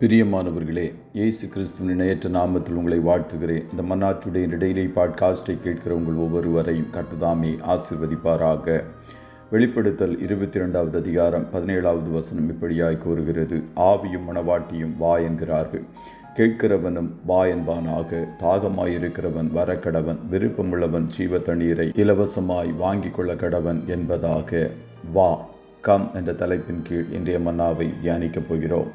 பிரியமானவர்களே, இயேசு கிறிஸ்துவின் இணையற்ற நாமத்தில் உங்களை வாழ்த்துகிறேன். இந்த மன்னாச்சுடைய டெய்லி பாட்காஸ்டை கேட்கிற உங்கள் ஒவ்வொருவரையும் கர்த்தர் ஆசீர்வதிப்பாராக. வெளிப்படுத்தல் 22வது அதிகாரம் 17வது வசனம் இப்படியாய் கூறுகிறது: ஆவியும் மணவாட்டியும் வா என்கிறார்கள். கேட்கிறவனும் வா என்பானாக. தாகமாயிருக்கிறவன் வரக்கடவன், விருப்பமுள்ளவன் ஜீவ தண்ணீரை இலவசமாய் வாங்கிக் கொள்ள கடவன் என்பதாக. வா, கம் என்ற தலைப்பின் கீழ் இன்றைய மன்னாவை தியானிக்கப் போகிறோம்.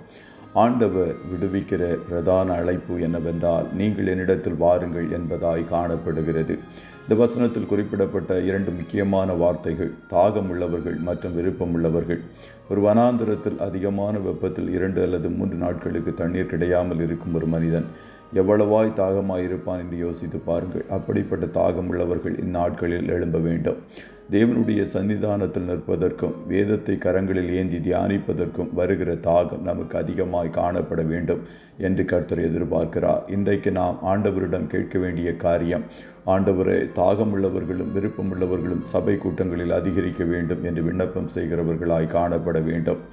ஆண்டவர் விடுவிக்கிற பிரதான அழைப்பு என்னவென்றால், நீங்கள் என்னிடத்தில் வாருங்கள் என்பதாய் காணப்படுகிறது. இந்த வசனத்தில் குறிப்பிடப்பட்ட இரண்டு முக்கியமான வார்த்தைகள் தாகம் உள்ளவர்கள் மற்றும் விருப்பம் உள்ளவர்கள். ஒரு வனாந்திரத்தில் அதிகமான வெப்பத்தில் 2 அல்லது 3 நாட்களுக்கு தண்ணீர் கிடையாமல் இருக்கும் ஒரு மனிதன் எவ்வளவாய் தாகமாயிருப்பான் என்று யோசித்து பாருங்கள். அப்படிப்பட்ட தாகம் உள்ளவர்கள் இந்நாட்களில் எழும்ப வேண்டும். தேவனுடைய சன்னிதானத்தில் நிற்பதற்கும் வேதத்தை கரங்களில் ஏந்தி தியானிப்பதற்கும் வருகிற தாகம் நமக்கு அதிகமாய் காணப்பட வேண்டும் என்று கர்த்தர் எதிர்பார்க்கிறார். இன்றைக்கு நாம் ஆண்டவரிடம் கேட்க வேண்டிய காரியம்: ஆண்டவரே, தாகமுள்ளவர்களும் விருப்பமுள்ளவர்களும் சபை கூட்டங்களில் அதிகரிக்க வேண்டும் என்று விண்ணப்பம் செய்கிறவர்களாய் காணப்பட வேண்டும்.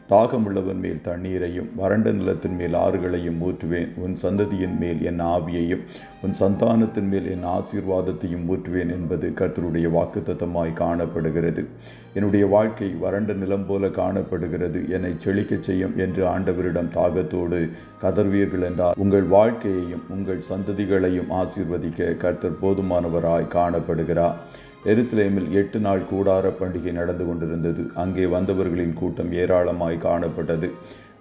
தாகமுள்ளவன் மேல் தண்ணீரையும் வறண்ட நிலத்தின் மேல் ஆறுகளையும் ஊற்றுவேன். உன் சந்ததியின் மேல் என் ஆவியையும் உன் சந்தானத்தின் மேல் என் ஆசீர்வாதத்தையும் ஊற்றுவேன் என்பது கர்த்தருடைய வாக்குத்தத்தமாய் காணப்படுகிறது. என்னுடைய வாழ்க்கை வறண்ட நிலம் போல காணப்படுகிறது, என்னை செழிக்கச் செய்யும் என்று ஆண்டவரிடம் தாகத்தோடு கதர்வீர்கள் என்றால் உங்கள் வாழ்க்கையையும் உங்கள் சந்ததிகளையும் ஆசீர்வதிக்க கர்த்தர் போதுமானவராய் காணப்படுகிறார். எருசலேமில் 8 நாள் கூடார பண்டிகை நடந்து கொண்டிருந்தது. அங்கே வந்தவர்களின் கூட்டம் ஏராளமாய் காணப்பட்டது.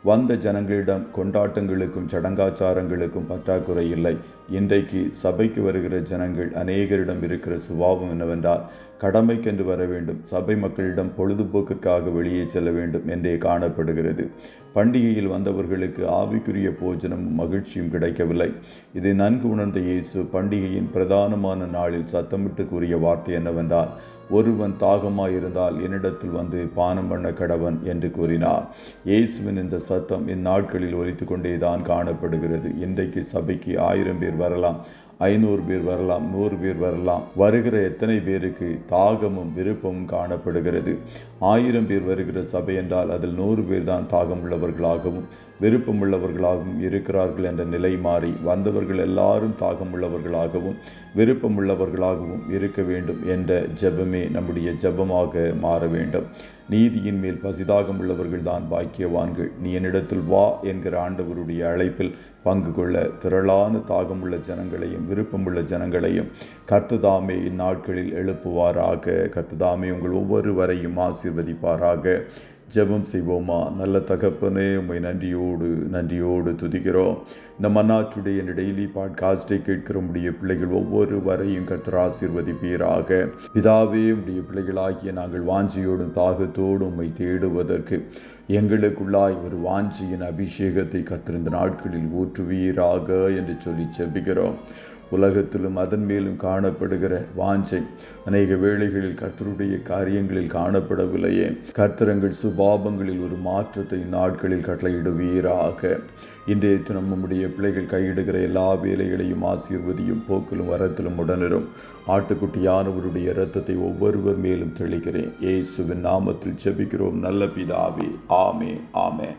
வந்த ஜனங்களிடம் கொண்டாட்டங்களுக்கும் சடங்காச்சாரங்களுக்கும் பற்றாக்குறை இல்லை. இன்றைக்கு சபைக்கு வருகிற ஜனங்கள் அநேகரிடம் இருக்கிற சுபாவம் என்னவென்றால், கடமைக்கென்று வர வேண்டும், சபை மக்களிடம் பொழுதுபோக்கிற்காக வெளியே செல்ல வேண்டும் என்றே காணப்படுகிறது. பண்டிகையில் வந்தவர்களுக்கு ஆவிக்குரிய போஜனமும் மகிழ்ச்சியும் கிடைக்கவில்லை. இதை நன்கு உணர்ந்த இயேசு பண்டிகையின் பிரதானமான நாளில் சத்தமிட்டு கூறிய வார்த்தை என்னவென்றால், ஒருவன் தாகமாயிருந்தால் என்னிடத்தில் வந்து பானம் பண்ண கடவன் என்று கூறினார். இயேசுவின் இந்த சத்தம் இந்நாட்களில் ஒலித்து கொண்டேதான் காணப்படுகிறது. இன்றைக்கு சபைக்கு 1000 பேர் வரலாம், 500 பேர் வரலாம், 100 பேர் வரலாம். வருகிற எத்தனை பேருக்கு தாகமும் விருப்பமும் காணப்படுகிறது? 1000 பேர் வருகிற சபை என்றால் அதில் 100 பேர் தான் தாகமுள்ளவர்களாகவும் விருப்பமுள்ளவர்களாகவும் இருக்கிறார்கள் என்ற நிலை மாறி வந்தவர்கள் எல்லாரும் தாகமுள்ளவர்களாகவும் விருப்பமுள்ளவர்களாகவும் இருக்க வேண்டும் என்ற ஜெபமே நம்முடைய ஜெபமாக மாற வேண்டும். நீதியின் மேல் பசிதாகம் உள்ளவர்கள் தான் பாக்கியவான்கள். நீ என்னிடத்தில் வா என்கிற ஆண்டவருடைய அழைப்பில் பங்கு கொள்ள திரளான தாகமுள்ள ஜனங்களையும் விருப்பமுள்ள ஜனங்களையும் கர்த்ததாமே இந்நாட்களில் எழுப்புவாராக. கர்த்ததாமே உங்கள் ஒவ்வொருவரையும் ஆசீர்வதிப்பாராக. ஜெபம் செய்வோமா? நல்ல தகப்பனே, உம்மை நன்றியோடு துதிக்கிறோம். இந்த மன்னாச்சுடைய டெய்லி பாட்காஸ்டை கேட்கிற உடைய பிள்ளைகள் ஒவ்வொருவரையும் கர்த்தர் ஆசீர்வதிப்பீராக. பிதாவே, உடைய பிள்ளைகளாகிய நாங்கள் வாஞ்சியோடும் தாகத்தோடும் உம்மை தேடுவதற்கு எங்களுக்குள்ளாய் ஒரு வாஞ்சியின் அபிஷேகத்தை கர்த்தர் இந்த நாட்களில் ஊற்றுவீராக என்று சொல்லி ஜெபிக்கிறோம். உலகத்திலும் அதன் மேலும் காணப்படுகிற வாஞ்சை அநேக வேளைகளில் கர்த்தருடைய காரியங்களில் காணப்படவில்லையே. கர்த்தரங்கள் சுபாவங்களில் ஒரு மாற்றத்தை நாட்களில் கட்டளையிடுவீராக. இன்றைய தினம் நம்முடைய பிள்ளைகள் கையிடுகிற எல்லா வேலைகளையும் ஆசீர்வதியும், போக்கிலும் வரத்திலும் உடனிரும். ஆட்டுக்குட்டியானவருடைய இரத்தத்தை ஒவ்வொருவர் மேலும் தெளிக்கிறேன். இயேசுவின் நாமத்தில் ஜெபிக்கிறோம் நல்ல பிதாவே. ஆமென்.